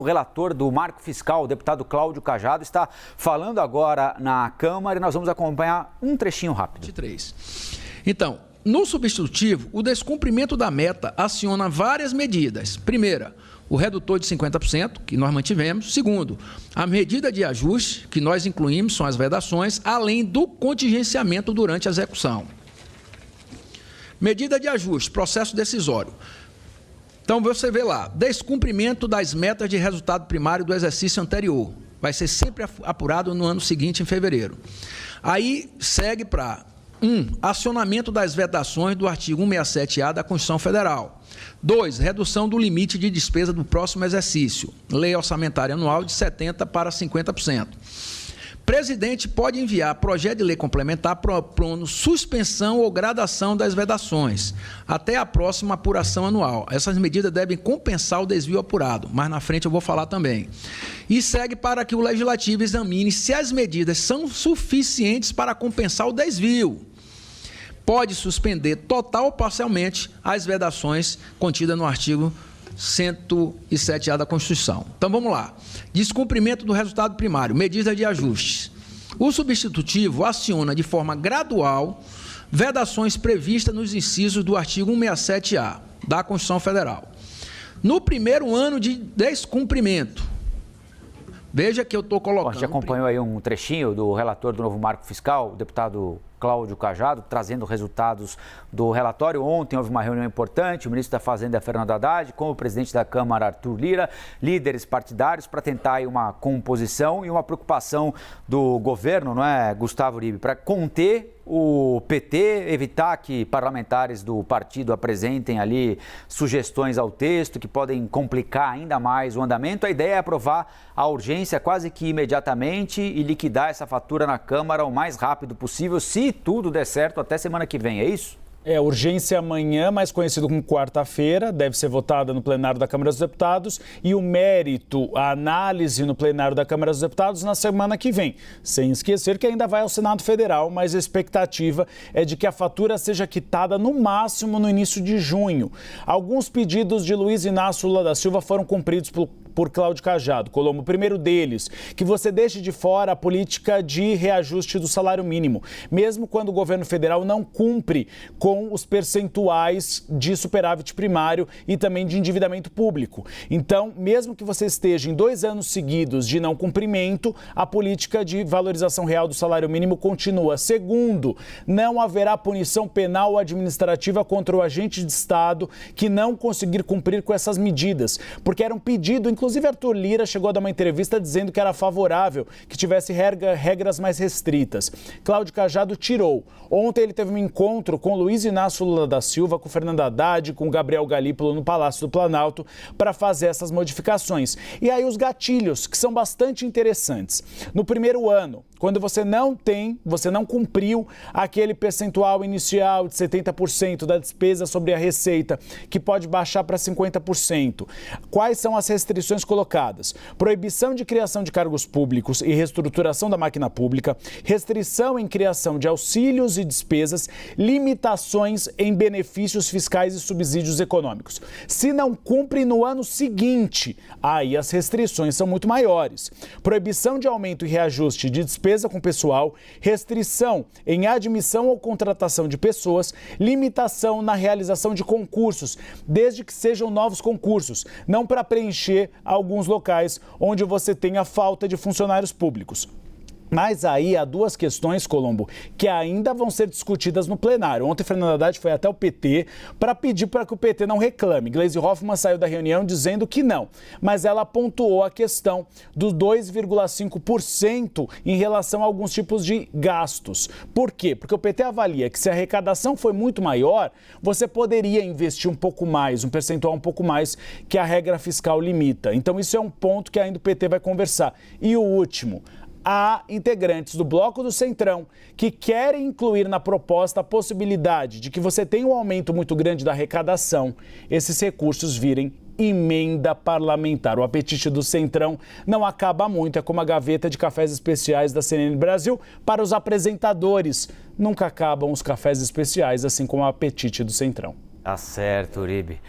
O relator do Marco Fiscal, o deputado Cláudio Cajado, está falando agora na Câmara e nós vamos acompanhar um trechinho rápido. 23. Então, no substitutivo, o descumprimento da meta aciona várias medidas. Primeira, o redutor de 50%, que nós mantivemos. Segundo, a medida de ajuste, que nós incluímos, são as vedações, além do contingenciamento durante a execução. Medida de ajuste, processo decisório. Então, você vê lá, descumprimento das metas de resultado primário do exercício anterior. Vai ser sempre apurado no ano seguinte, em fevereiro. Aí, segue para acionamento das vedações do artigo 167-A da Constituição Federal. 2, redução do limite de despesa do próximo exercício. Lei orçamentária anual de 70% para 50%. Presidente pode enviar projeto de lei complementar propondo suspensão ou gradação das vedações até a próxima apuração anual. Essas medidas devem compensar o desvio apurado, mas na frente eu vou falar também. E segue para que o Legislativo examine se as medidas são suficientes para compensar o desvio. Pode suspender total ou parcialmente as vedações contidas no artigo 107A da Constituição. Então, vamos lá. Descumprimento do resultado primário, medidas de ajustes. O substitutivo aciona de forma gradual vedações previstas nos incisos do artigo 167A da Constituição Federal. No primeiro ano de descumprimento, veja que eu estou colocando... A gente acompanhou aí um trechinho do relator do novo Marco Fiscal, o deputado Cláudio Cajado, trazendo resultados do relatório. Ontem houve uma reunião importante, o ministro da Fazenda, Fernando Haddad, com o presidente da Câmara, Arthur Lira, líderes partidários, para tentar aí uma composição e uma preocupação do governo, não é, Gustavo Uribe, para conter o PT, evitar que parlamentares do partido apresentem ali sugestões ao texto que podem complicar ainda mais o andamento. A ideia é aprovar a urgência quase que imediatamente e liquidar essa fatura na Câmara o mais rápido possível, se tudo der certo até semana que vem, é isso? Urgência amanhã, mais conhecido como quarta-feira, deve ser votada no plenário da Câmara dos Deputados e o mérito, a análise no plenário da Câmara dos Deputados na semana que vem. Sem esquecer que ainda vai ao Senado Federal, mas a expectativa é de que a fatura seja quitada no máximo no início de junho. Alguns pedidos de Luiz Inácio Lula da Silva foram cumpridos por Cláudio Cajado, Colombo. O primeiro deles, que você deixe de fora a política de reajuste do salário mínimo, mesmo quando o governo federal não cumpre com os percentuais de superávit primário e também de endividamento público. Então, mesmo que você esteja em 2 anos seguidos de não cumprimento, a política de valorização real do salário mínimo continua. Segundo, não haverá punição penal ou administrativa contra o agente de Estado que não conseguir cumprir com essas medidas, porque era um pedido. Inclusive, Arthur Lira chegou a dar uma entrevista dizendo que era favorável que tivesse regras mais restritas. Cláudio Cajado tirou. Ontem ele teve um encontro com Luiz Inácio Lula da Silva, com Fernando Haddad, com Gabriel Galípolo no Palácio do Planalto para fazer essas modificações. E aí os gatilhos, que são bastante interessantes. No primeiro ano, quando você não cumpriu aquele percentual inicial de 70% da despesa sobre a receita, que pode baixar para 50%. Quais são as restrições colocadas? Proibição de criação de cargos públicos e reestruturação da máquina pública, restrição em criação de auxílios e despesas, limitações em benefícios fiscais e subsídios econômicos. Se não cumpre no ano seguinte, aí as restrições são muito maiores. Proibição de aumento e reajuste de despesa com pessoal, restrição em admissão ou contratação de pessoas, limitação na realização de concursos, desde que sejam novos concursos, não para preencher alguns locais onde você tenha falta de funcionários públicos. Mas aí há 2 questões, Colombo, que ainda vão ser discutidas no plenário. Ontem, Fernando Haddad foi até o PT para pedir para que o PT não reclame. Gleisi Hoffmann saiu da reunião dizendo que não, mas ela pontuou a questão dos 2,5% em relação a alguns tipos de gastos. Por quê? Porque o PT avalia que se a arrecadação foi muito maior, você poderia investir um pouco mais, um percentual um pouco mais que a regra fiscal limita. Então isso é um ponto que ainda o PT vai conversar. E o último, há integrantes do Bloco do Centrão que querem incluir na proposta a possibilidade de que você tenha um aumento muito grande da arrecadação, esses recursos virem emenda parlamentar. O apetite do Centrão não acaba muito, é como a gaveta de cafés especiais da CNN Brasil para os apresentadores. Nunca acabam os cafés especiais, assim como o apetite do Centrão. Tá certo, Uribe.